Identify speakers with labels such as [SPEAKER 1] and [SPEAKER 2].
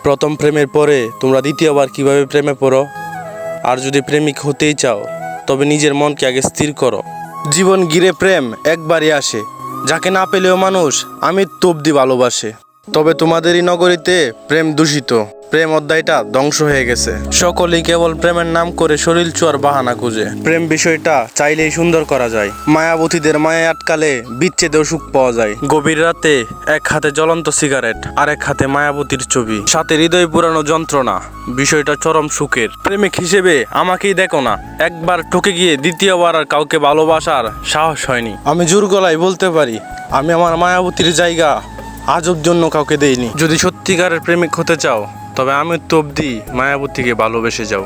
[SPEAKER 1] প্রথম প্রেমের পরে তোমরা দ্বিতীয়বার কিভাবে প্রেমে পড়ো? আর যদি প্রেমিক হতেই চাও তবে নিজের মনকে আগে স্থির করো। জীবন ঘিরে প্রেম একবারই আসে, যাকে না পেলেও মানুষ আমৃত্যু অব্দি ভালোবাসে। তবে তোমাদেরই নগরীতে প্রেম দূষিত, প্রেম অধ্যায়টা ধ্বংস হয়ে গেছে। সকলেই কেবল প্রেমের নাম করে শরীর চুয়ার বাহানা খুঁজে। প্রেম বিষয়টা চাইলেই সুন্দর করা যায়, মায়াবতীদের মায়ায় আটকালে বিচ্ছেদেও সুখ পাওয়া যায়। গভীর রাতে এক হাতে জ্বলন্ত সিগারেট আর এক হাতে মায়াবতীর ছবি, সাথে হৃদয় পুরানো যন্ত্রণা, বিষয়টা চরম সুখের। প্রেমিক হিসেবে আমাকেই দেখো না, একবার ঠকে গিয়ে দ্বিতীয়বার আর কাউকে ভালোবাসার সাহস হয়নি। আমি জোর গলায় বলতে পারি, আমি আমার মায়াবতীর জায়গা আজব জন্য কাউকে দেইনি। যদি সত্যিকারের প্রেমিক হতে চাও তবে আমি তো অব্দি মায়াবতীকে ভালোবেসে যাও।